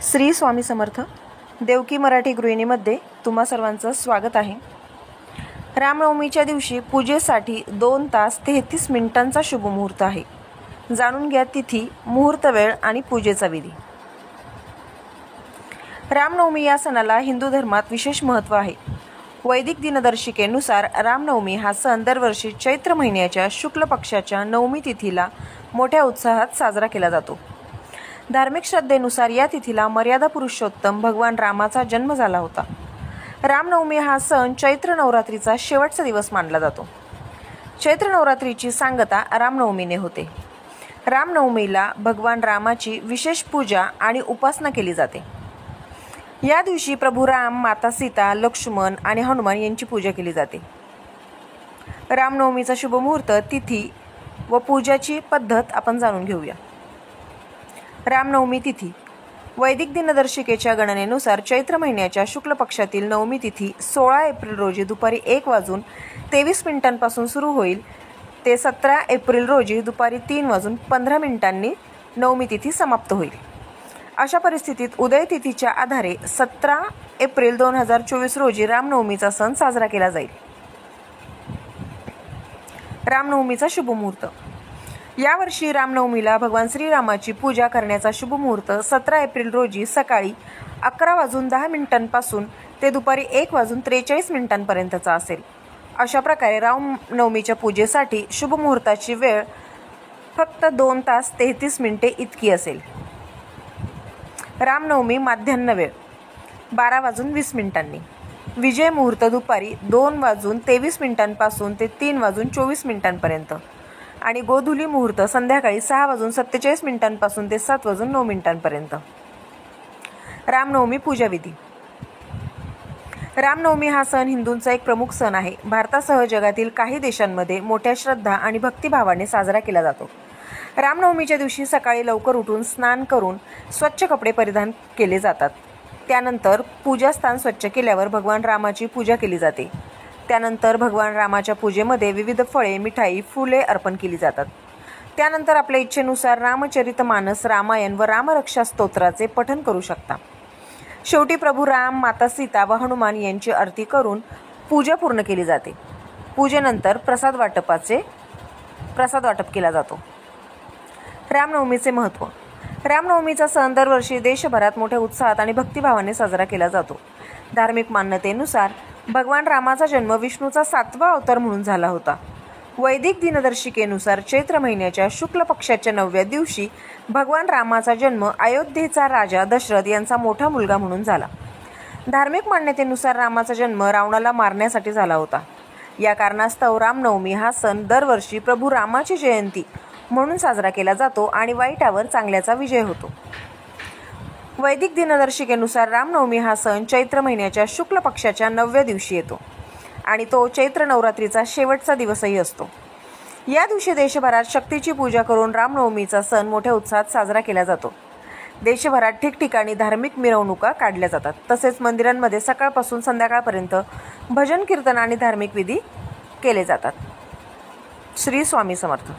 श्री स्वामी समर्थ. देवकी मराठी गृहिणीमध्ये तुम्हा सर्वांचं स्वागत आहे. रामनवमीच्या दिवशी पूजेसाठी 2 तास 33 मिनिटांचा शुभमुहूर्त आहे. जाणून घ्या तिथी, मुहूर्त वेळ आणि पूजेचा विधी. रामनवमी या सणाला हिंदू धर्मात विशेष महत्त्व आहे. वैदिक दिनदर्शिकेनुसार रामनवमी हा सण दरवर्षी चैत्र महिन्याच्या शुक्ल पक्षाच्या नवमी तिथीला मोठ्या उत्साहात साजरा केला जातो. धार्मिक श्रद्धेनुसार या तिथीला मर्यादा पुरुषोत्तम भगवान रामाचा जन्म झाला होता. रामनवमी हा सण चैत्र नवरात्रीचा शेवटचा दिवस मानला जातो. चैत्र नवरात्रीची सांगता रामनवमीने होते. रामनवमीला भगवान रामाची विशेष पूजा आणि उपासना केली जाते. या दिवशी प्रभू राम, माता सीता, लक्ष्मण आणि हनुमान यांची पूजा केली जाते. रामनवमीचा शुभमुहूर्त, तिथी व पूजाची पद्धत आपण जाणून घेऊया. रामनवमी तिथी वैदिक दिनदर्शिकेच्या गणनेनुसार चैत्र महिन्याच्या शुक्ल पक्षातील नवमी तिथी 16 एप्रिल रोजी दुपारी 1:23 सुरू होईल ते 17 एप्रिल रोजी दुपारी 3:15 नवमी तिथी समाप्त होईल. अशा परिस्थितीत उदय तिथीच्या आधारे 17 एप्रिल 2024 रोजी रामनवमीचा सण साजरा केला जाईल. रामनवमीचा शुभमुहूर्त. यावर्षी रामनवमीला भगवान श्रीरामाची पूजा करण्याचा शुभमुहूर्त 17 एप्रिल रोजी सकाळी 11:10 ते दुपारी 1:43 असेल. अशा प्रकारे रामनवमीच्या पूजेसाठी शुभमुहूर्ताची वेळ फक्त 2 तास 33 मिनिटे इतकी असेल. रामनवमी माध्यान्ह वेळ 12:20. विजय मुहूर्त दुपारी 2:23 ते 3:24 आणि गोधुली मुहूर्त संध्याकाळी 6:47 ते 7:09. रामनवमी पूजा विधी. रामनवमी हा सण हिंदूंचा एक प्रमुख सण आहे. भारतासह जगातील काही देशांमध्ये मोठ्या श्रद्धा आणि भक्तिभावाने साजरा केला जातो. रामनवमीच्या दिवशी सकाळी लवकर उठून स्नान करून स्वच्छ कपडे परिधान केले जातात. त्यानंतर पूजास्थान स्वच्छ केल्यावर भगवान रामाची पूजा केली जाते. त्यानंतर भगवान रामाच्या पूजेमध्ये विविध फळे, मिठाई, फुले अर्पण केली जातात. त्यानंतर आपल्या इच्छेनुसार रामचरितमानस, रामायण व रामरक्षा स्तोत्राचे पठण करू शकता. शेवटी प्रभू राम, माता सीता व हनुमान यांची आरती करून पूजा पूर्ण केली जाते. पूजेनंतर प्रसाद वाटप केला जातो. रामनवमीचे महत्त्व. रामनवमीचा सण दरवर्षी देशभरात मोठ्या उत्साहात आणि भक्तिभावाने साजरा केला जातो. धार्मिक मान्यतेनुसार भगवान रामाचा जन्म विष्णूचा 7वा अवतार म्हणून झाला होता. वैदिक दिनदर्शिकेनुसार चैत्र महिन्याच्या शुक्ल पक्षाच्या 9व्या दिवशी भगवान रामाचा जन्म अयोध्येचा राजा दशरथ यांचा मोठा मुलगा म्हणून झाला. धार्मिक मान्यतेनुसार रामाचा जन्म रावणाला मारण्यासाठी झाला होता. या कारणास्तव रामनवमी हा सण दरवर्षी प्रभू रामाची जयंती म्हणून साजरा केला जातो आणि वाईटावर चांगल्याचा विजय होतो. वैदिक दिनदर्शिकेनुसार रामनवमी हा सण चैत्र महिन्याच्या शुक्ल पक्षाच्या 9व्या दिवशी येतो आणि तो चैत्र नवरात्रीचा शेवटचा दिवसही असतो. या दिवशी देशभरात शक्तीची पूजा करून रामनवमीचा सण मोठ्या उत्साहात साजरा केला जातो. देशभरात ठिकठिकाणी धार्मिक मिरवणुका काढल्या जातात. तसेच मंदिरांमध्ये सकाळपासून संध्याकाळपर्यंत भजन, कीर्तन आणि धार्मिक विधी केले जातात. श्री स्वामी समर्थ.